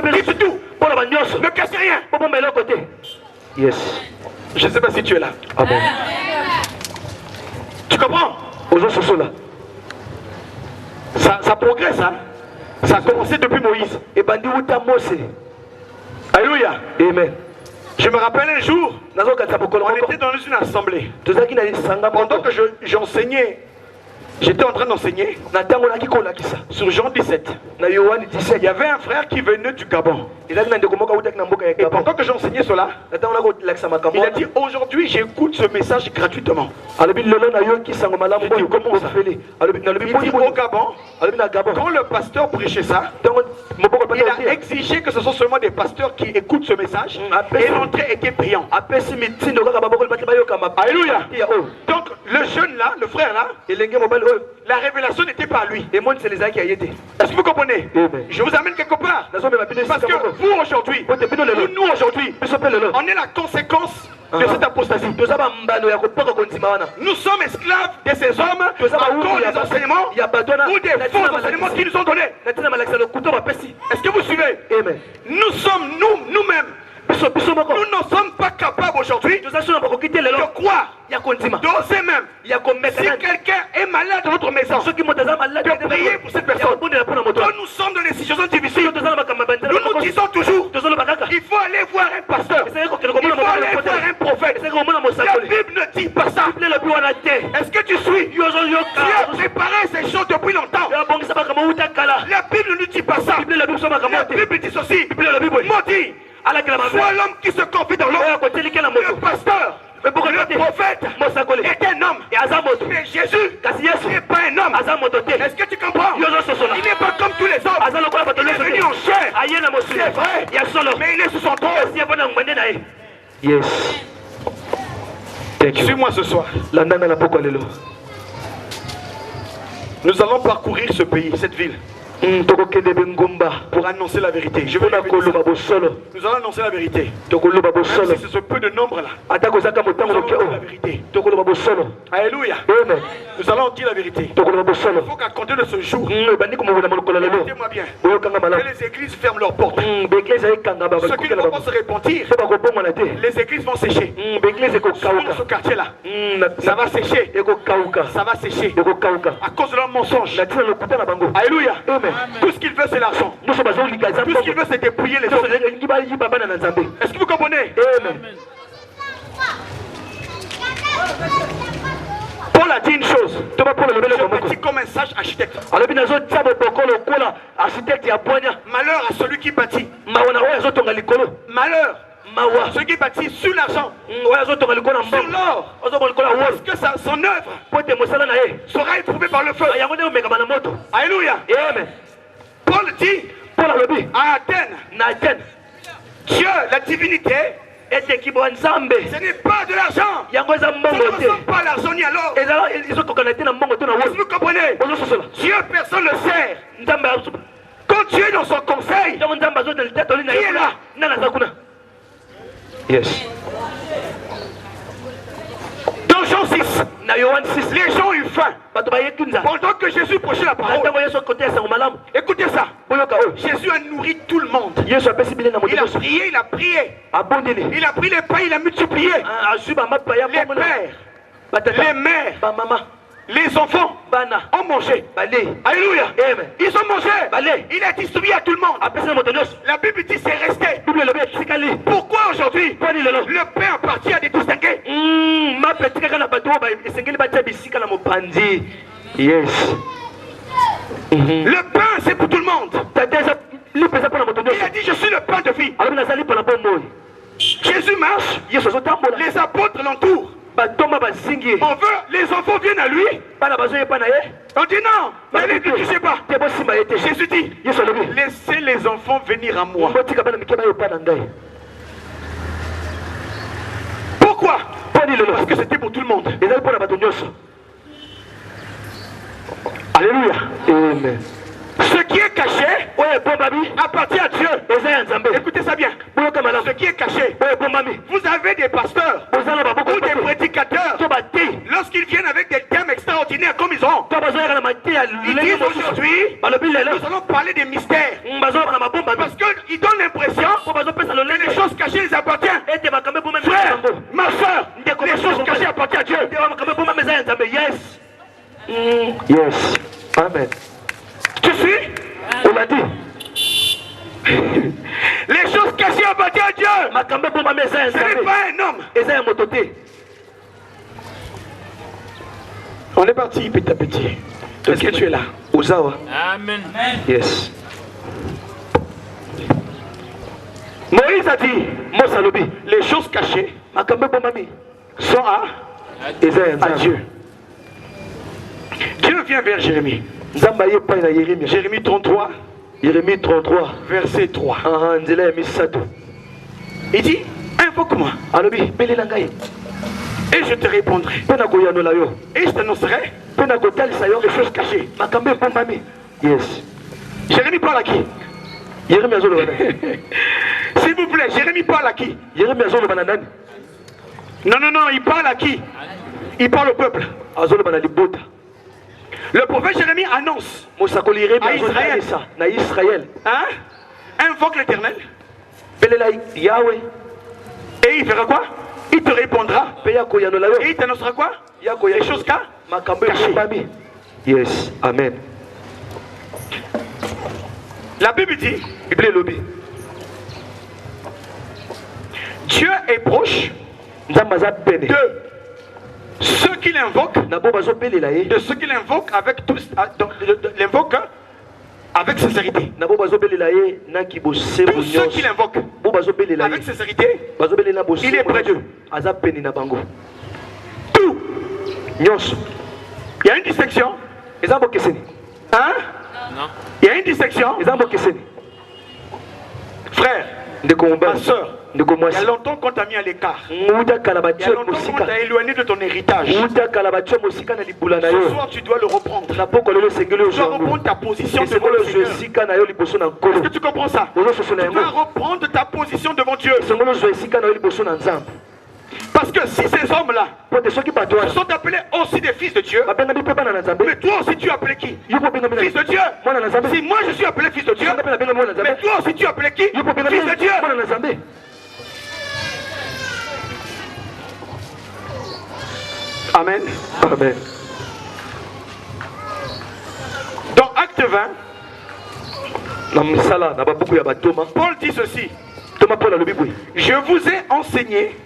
Quitte tout. Ne casse rien. Yes. Je ne sais pas si tu es là. Amen. Tu comprends? Ça progresse, hein? Ça a commencé depuis Moïse. Alléluia. Amen. Je me rappelle un jour, on était dans une assemblée. Pendant que j'enseignais, j'étais en train d'enseigner sur Jean 17. Il y avait un frère qui venait du Gabon. Et pendant que j'enseignais cela, il a dit aujourd'hui j'écoute ce message gratuitement. Il dit comment ça? Il dit au Gabon, quand le pasteur prêchait ça, il a exigé que ce soit seulement des pasteurs qui écoutent ce message et l'entrée était payante. Alléluia. Donc le jeune là, le frère là, la révélation n'était pas à lui. Est-ce que vous comprenez? Je vous amène quelque part. Parce que vous aujourd'hui, nous aujourd'hui, on est la conséquence de cette apostasie. Nous sommes esclaves de ces hommes à cause des enseignements ou des faux enseignements qu'ils nous ont donnés. Est-ce que vous suivez? Nous sommes nous-mêmes. Nous ne sommes pas capables aujourd'hui de croire, d'oser même. Si quelqu'un est malade dans notre maison, de prier pour cette personne. Quand nous sommes dans des situations difficiles, nous disons toujours, il faut aller voir un pasteur, il faut aller voir un prophète. La Bible ne dit pas ça. Est-ce que tu suis? Tu as préparé ces choses depuis longtemps. La Bible ne dit pas ça. La Bible dit ceci. Maudit soit l'homme qui se confie dans l'homme. Le pasteur, le prophète est un homme. Mais Jésus n'est pas un homme. Est-ce que tu comprends? Il n'est pas comme tous les hommes. Il est venu en chair. C'est vrai. Mais il est sous son trône. Yes. Suis-moi ce soir. Nous allons parcourir ce pays, cette ville, pour annoncer la vérité. Je veux nous allons annoncer la vérité. Même si c'est ce peu de nombre là. Nous allons dire la vérité. Alléluia. Nous allons dire la vérité. Il faut qu'à compter de ce jour, écoutez-moi bien, que les églises ferment leurs portes. Ceux qui ne vont pas se repentir, les églises vont sécher. Dans ce quartier là, ça va sécher. Ça va sécher à cause de leurs mensonges. Alléluia. Tout ce qu'il veut, c'est l'argent. Tout ce qu'il veut, c'est dépouiller les autres. Est-ce que vous comprenez? Paul a dit une chose. Je dis comme un sage architecte. Malheur à celui qui bâtit. Malheur. Celui qui bâtit sur l'argent, sur l'or, parce que son œuvre sera éprouvée par le feu. Alléluia. Paul dit à Athènes, Dieu, la divinité, ce n'est pas de l'argent. Ce ne sont pas l'argent ni alors. Est-ce que vous comprenez? Dieu, personne ne le sert. Quand Dieu est dans son conseil, qui est là? Yes. Dans Jean 6, les gens ont eu faim. Pendant que Jésus prêchait la parole, écoutez ça. Jésus a nourri tout le monde. Il a prié, il a prié. Il a pris les pains, il a multiplié. Les pères, les mères, les enfants ont mangé. Alléluia. Ils ont mangé. Il a distribué à tout le monde. La Bible dit c'est resté. Pourquoi aujourd'hui le pain appartient à des distingués? Yes. Le pain c'est pour tout le monde. Il a dit je suis le pain de vie. Jésus marche. Les apôtres l'entourent. On veut, les enfants viennent à lui. On dit non, mais lui dit tu sais pas. Jésus dit, laissez les enfants venir à moi. Pourquoi? Parce que c'était pour tout le monde. Alléluia. Amen. Ce qui est caché appartient à Dieu. Écoutez ça bien. Ce qui est caché, vous avez des pasteurs ou des prédicateurs. Lorsqu'ils viennent avec des thèmes extraordinaires comme ils ont, ils disent aujourd'hui, nous allons parler des mystères. Parce qu'ils donnent Yes. Amen. Tu suis? On l'a dit. Les choses cachées appartiennent à Dieu. Ce n'est pas un homme. On est parti petit à petit. Est-ce que tu es là? Ozawa. Amen. Yes. Moïse a dit, les choses cachées sont à Dieu. Dieu vient vers Jérémie. Jérémie 33. Jérémie 33. Verset 3. Il dit, invoque-moi. Et je te répondrai. Et je t'annoncerai les choses cachées. Yes. Jérémie parle à qui? S'il vous plaît, Jérémie parle à qui? Non, il parle à qui? Il parle au peuple. Le prophète Jérémie annonce à Israël. Hein? Invoque l'Éternel. Et il fera quoi? Il te répondra. Et il t'annoncera quoi? Les choses cachées. Yes. Amen. La Bible dit, Dieu est proche de ceux qui l'invoquent, avec sincérité. Tous ceux qui l'invoquent avec sincérité, il est près d'eux. Tout. Il y a une distinction. Hein? Non. Il y a une distinction. Frère, ma soeur, il y a longtemps qu'on t'a mis à l'écart. Il y a longtemps qu'on t'a éloigné de ton héritage. Ce soir, tu dois le reprendre. Tu dois reprendre ta position devant le Seigneur. Est-ce que tu comprends ça? Tu dois reprendre ta position devant Dieu. Parce que si ces hommes-là sont appelés aussi des fils de Dieu, mais toi aussi tu es appelé qui? Fils de Dieu. Si moi je suis appelé fils de Dieu, mais toi aussi tu es appelé qui? Fils de Dieu. Amen. Amen. Dans Acte 20, Paul dit ceci. Je vous ai enseigné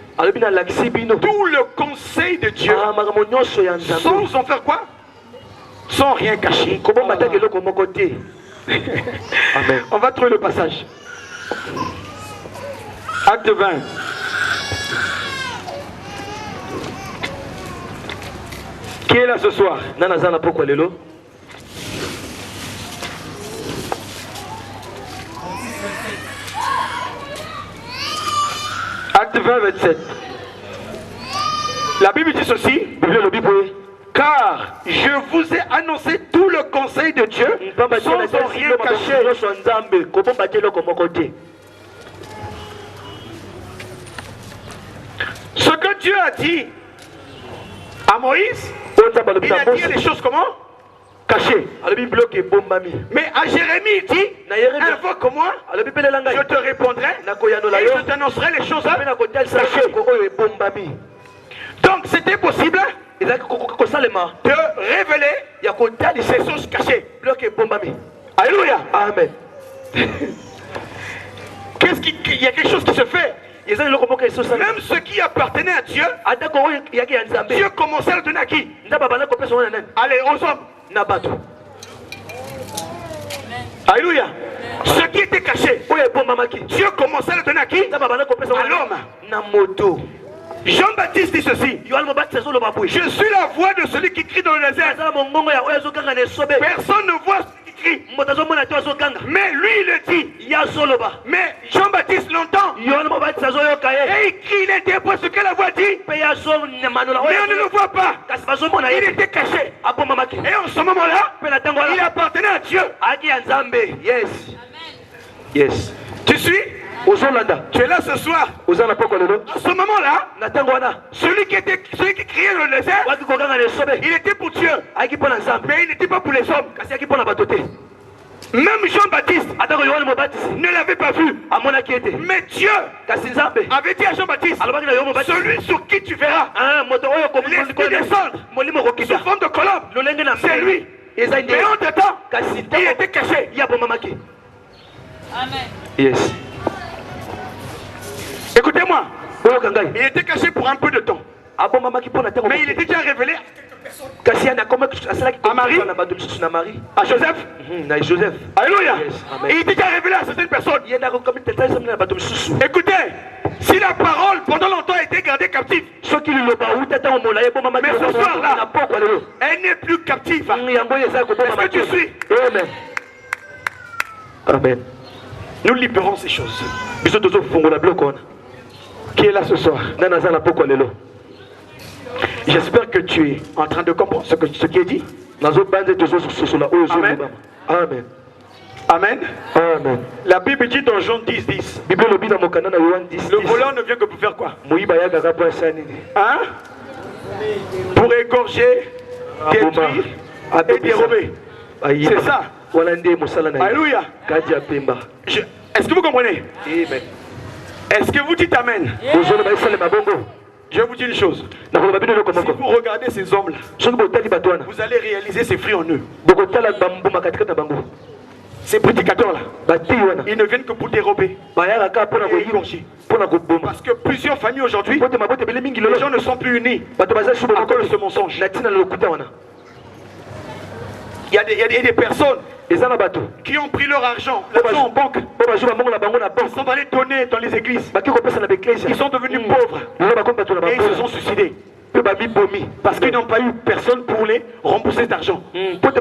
tout le conseil de Dieu sans en faire quoi? Sans rien cacher. Amen. On va trouver le passage. Acte 20. Qui est là ce soir? Acte 20, 27. La Bible dit ceci. Car je vous ai annoncé tout le conseil de Dieu sans en rien cacher. Ce que Dieu a dit à Moïse, il a dit les choses comment? Cachées. Mais à Jérémie, il dit, invoque-moi, je te répondrai et je t'annoncerai les choses cachées. Donc c'était possible de révéler ces choses cachées. Alléluia. Amen. Il y a quelque chose qui se fait. Même ceux qui appartenaient à Dieu, Dieu commençait à le donner à qui? Allez, aux hommes. Alléluia. Ce qui était caché, Dieu commençait à le donner à qui? À l'homme. Jean-Baptiste dit ceci. Je suis la voix de celui qui crie dans le désert. Personne ne voit celui qui crie. Mais lui il le dit. Mais Jean-Baptiste l'entend. Et il crie, il interprète ce que la voix dit. Mais on ne le voit pas. Il était caché. Et en ce moment-là, il appartenait à Dieu. Yes. Yes. Tu suis? Tu es là ce soir. À ce moment-là, celui qui criait dans le désert, il était pour Dieu. Mais il n'était pas pour les hommes. Même Jean-Baptiste ne l'avait pas vu. Mais Dieu avait dit à Jean-Baptiste, celui sur qui tu verras l'esprit descendre sous forme de colombe, c'est lui. Mais entre-temps, il était caché. Amen. Yes. Écoutez-moi, il était caché pour un peu de temps. Mais il était déjà révélé à Marie, à Joseph. Alléluia. Et il était déjà révélé à certaines personnes. Écoutez, si la parole pendant longtemps a été gardée captive, mais ce soir-là, elle n'est plus captive. Est-ce que tu suis? Amen. Amen. Nous libérons ces choses. Qui est là ce soir? J'espère que tu es en train de comprendre ce qui est dit. Amen. Amen. Amen. Amen. La Bible dit dans Jean 10, 10. Le voleur ne vient que pour faire quoi? Hein? Pour égorger, détruire et dérober. C'est ça. Alléluia. Est-ce que vous comprenez? Amen. Est-ce que vous dites Amen? Je vais vous dire une chose. Si vous regardez ces hommes-là, vous allez réaliser ces fruits en eux. Ces prédicateurs-là, ils ne viennent que pour dérober et égorger. Parce que plusieurs familles aujourd'hui, les gens ne sont plus unis à cause de ce mensonge. Il y a des personnes qui ont pris leur argent en banque. Ils sont allés donner dans les églises. Ils sont devenus pauvres et ils se sont suicidés. Parce qu'ils n'ont pas eu personne pour les rembourser cet argent. Parce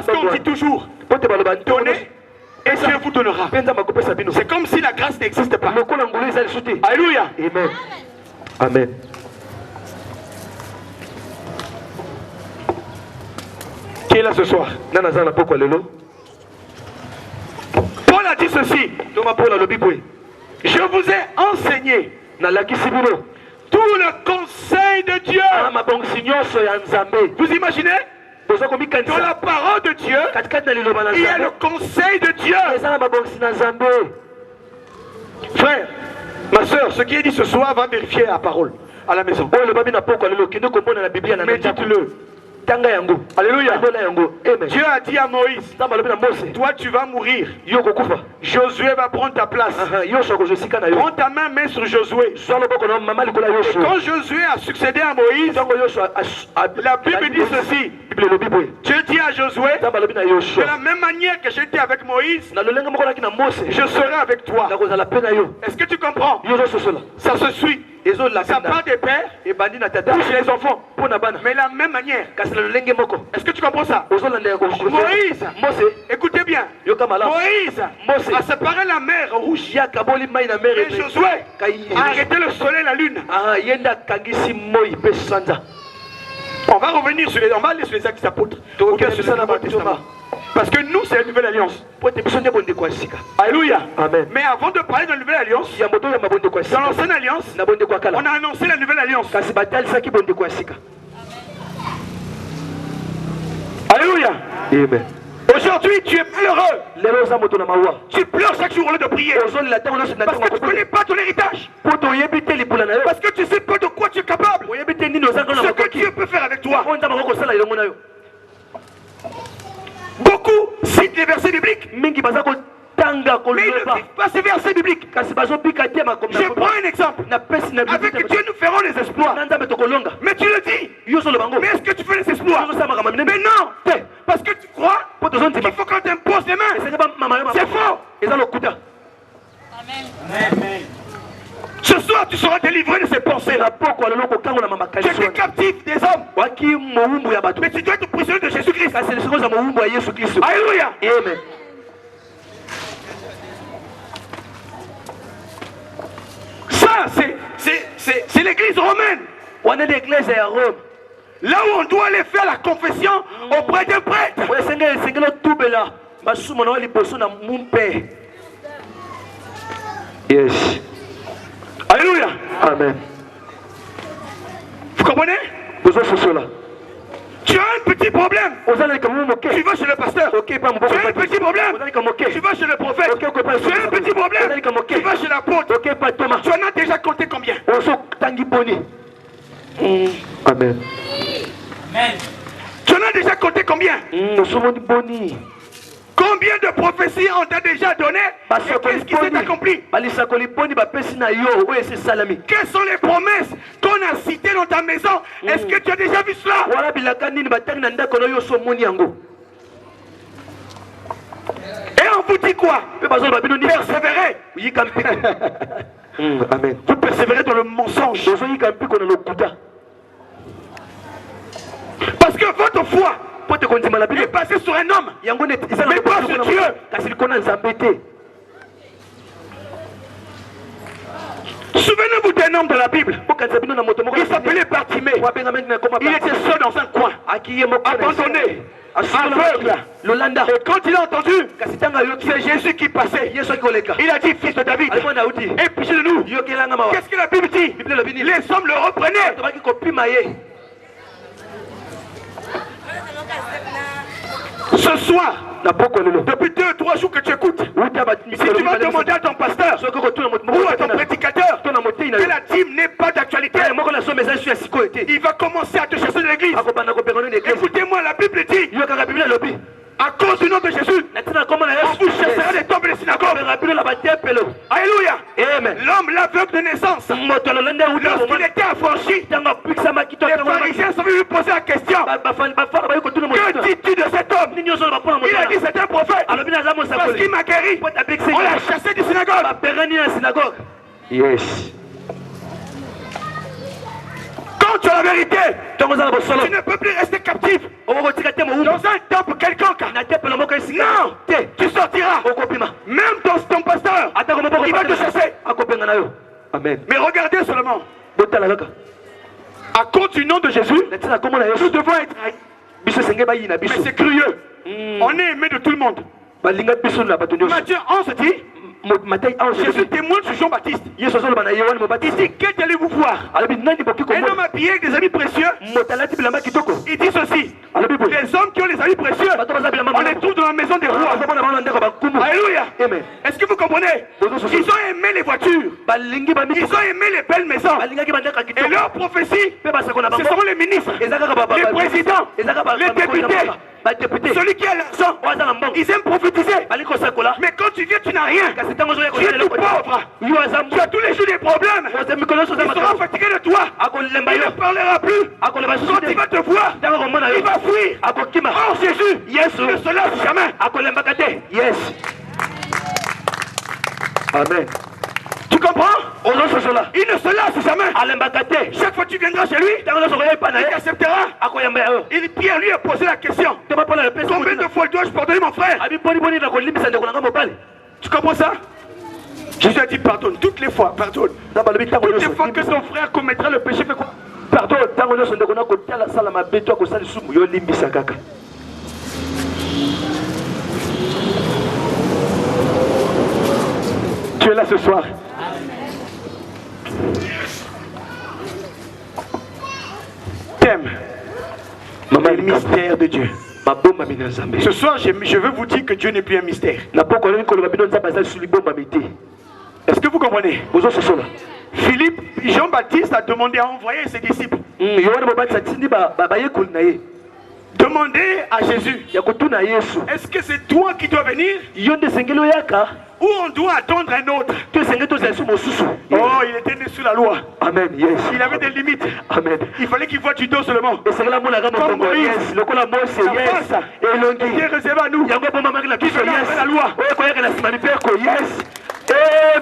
qu'on dit toujours, donnez et Dieu vous donnera. C'est comme si la grâce n'existe pas. Alléluia. Amen. Amen. Qui est là ce soir? Paul a dit ceci. Je vous ai enseigné tout le conseil de Dieu. Vous imaginez? Dans la parole de Dieu, il y a le conseil de Dieu. Frère, ma soeur, ce qui est dit ce soir va vérifier la parole à la maison. Médite-le. Alléluia. Dieu a dit à Moïse, toi tu vas mourir. Josué va prendre ta place. Prends ta main, mets sur Josué. Et quand Josué a succédé à Moïse, la Bible dit ceci. Dieu dit à Josué, de la même manière que j'étais avec Moïse, je serai avec toi. Est-ce que tu comprends? Ça se suit. Ça part des pères touche les enfants. Mais la même manière. Est-ce que tu comprends ça? Moïse, écoutez bien. Moïse a séparé la mer rouge. Et Josué a arrêté le soleil et la lune. On va revenir sur on va aller sur les actes des apôtres. Parce que nous, c'est la nouvelle alliance. Alléluia. Amen. Mais avant de parler de la nouvelle alliance, dans l'ancienne alliance, on a annoncé la nouvelle alliance. Alléluia. Amen. Aujourd'hui, tu es malheureux. Tu pleures chaque jour au lieu de prier. Parce que tu ne connais pas ton héritage. Parce que tu sais pas de quoi tu es capable. Ce que Dieu peut faire avec toi. Beaucoup citent les versets bibliques. Mais ils ne vivent pas ces versets bibliques. Je prends un exemple. Avec Dieu, nous ferons les exploits. Mais tu le dis. Mais est-ce que tu fais les exploits? Mais non. Parce que tu crois qu'il faut qu'on t'impose les mains. C'est faux. Amen. Ce soir, tu seras délivré de ces pensées. Tu es captif des hommes. Mais tu dois être prisonnier de Jésus-Christ. Alléluia. Amen. Ça, c'est l'église romaine. Là où on doit aller faire la confession auprès d'un prêtre. Yes. Alléluia. Amen. Vous comprenez? Tu as un petit problème. problème. Tu vas chez le pasteur. Tu as un petit problème. Tu vas chez le prophète. Tu as un petit problème. Tu vas chez l'apôtre. Tu en as déjà compté combien? Amen. Tu en as déjà compté combien? Combien de prophéties on t'a déjà donné? Qu'est-ce qui s'est accompli? Quelles sont les promesses qu'on a citées dans ta maison? Est-ce que tu as déjà vu cela? Et on vous dit quoi? Persévérer. Amen. Vous persévérez dans le mensonge. Parce que votre foi est basée sur un homme, mais pas sur Dieu. Souvenez-vous d'un homme de la Bible. Il s'appelait Bartimée. Il était seul dans un coin, abandonné, aveugle. Et quand il a entendu, c'est Jésus qui passait. Il a dit, fils de David, aie pitié de nous. Qu'est-ce que la Bible dit? Les hommes le reprenaient. Ce soir, depuis 2 ou 3 jours que tu écoutes, si tu vas demander à ton pasteur ou à ton prédicateur que la dîme n'est pas d'actualité, il va commencer à te chercher de l'église. Écoutez-moi, la Bible dit, à cause du nom de Jésus, on vous chassera des tombes des synagogues. Alléluia. L'homme l'aveugle de naissance, lorsqu'il était affranchi, les pharisiens sont venus lui poser la question: que dis-tu de cet homme? Il a dit: c'est un prophète, parce qu'il m'a guéri. On l'a chassé du synagogue. Yes. Quand tu as la vérité, tu ne peux plus rester captif dans un temple quelconque. Non, tu sortiras. Même ton pasteur, il va te chasser. Amen. Mais regardez seulement, à cause du nom de Jésus, nous devons être haïs. Mais c'est curieux. On est aimé de tout le monde. Matthieu 11 dit, Jésus témoigne sur Jean-Baptiste. Il dit: qu'allez-vous voir? Un homme habillé avec des habits précieux. Il dit ceci: les hommes qui ont les habits précieux, on les trouve dans la maison des rois. Alléluia. Est-ce que vous comprenez? Ils ont aimé les voitures, ils ont aimé les belles maisons. Et leurs prophéties, ce sont les ministres, les présidents, les députés, celui qui a l'argent. Ils aiment prophétiser. Mais quand tu viens, tu n'as rien. Tu es tout pauvre. Tu as tous les jours des problèmes. Il sera fatigué de toi. Il ne parlera plus. Quand il va te voir, il va fuir. Or Jésus ne se lasse jamais. Yes. Amen. Tu comprends? Il ne se lasse jamais. Chaque fois que tu viendras chez lui, il t'acceptera. Pierre lui a posé la question: combien de fois dois-je pardonner mon frère? Tu comprends ça? Jésus a dit: pardonne toutes les fois, pardonne. Toutes les fois que ton frère commettra le péché, fais quoi? Pardonne. Tu es là ce soir. T'aimes le mystère de Dieu. Ce soir, je veux vous dire que Dieu n'est plus un mystère. Est-ce que vous comprenez? Philippe, Jean-Baptiste a demandé à envoyer ses disciples. Demandez à Jésus: est-ce que c'est toi qui dois venir ou on doit attendre un autre? Oh, il était né sous la loi. Amen. Yes. Il avait des limites. Amen. Il fallait qu'il voie du dos seulement. Comme Moïse, il est réservé à nous. Qui fait la loi.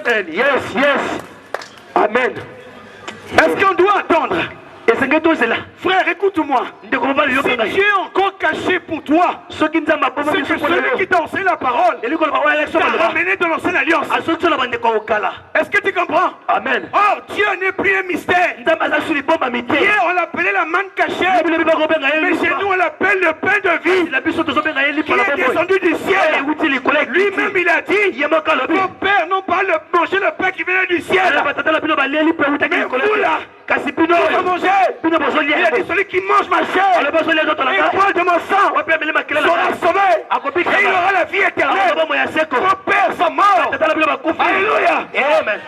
Amen. Yes. Yes. Amen. Est-ce qu'on doit attendre? Frère, écoute-moi. Si Dieu est encore caché pour toi, c'est que celui qui t'a enseigné la parole t'a ramené dans l'ancienne alliance. Est-ce que tu comprends? Amen. Oh, Dieu n'est plus un mystère. Hier, on l'appelait la manne cachée, mais chez nous, on l'appelle le pain de vie qui est descendu du ciel. Lui-même, il a dit: vos pères n'ont pas mangé le pain qui venait du ciel. Mais vous là, vous manger Il a dit celui qui mange ma chair et boit de mon sang sera sauvé. Et il aura la vie éternelle. Mon père sont morts. Alléluia. Amen.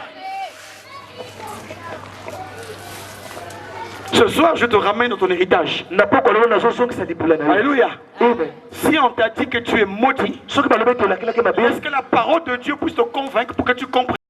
Ce soir, je te ramène dans ton héritage. Alléluia. Si on t'a dit que tu es maudit, est-ce que la parole de Dieu puisse te convaincre pour que tu comprennes?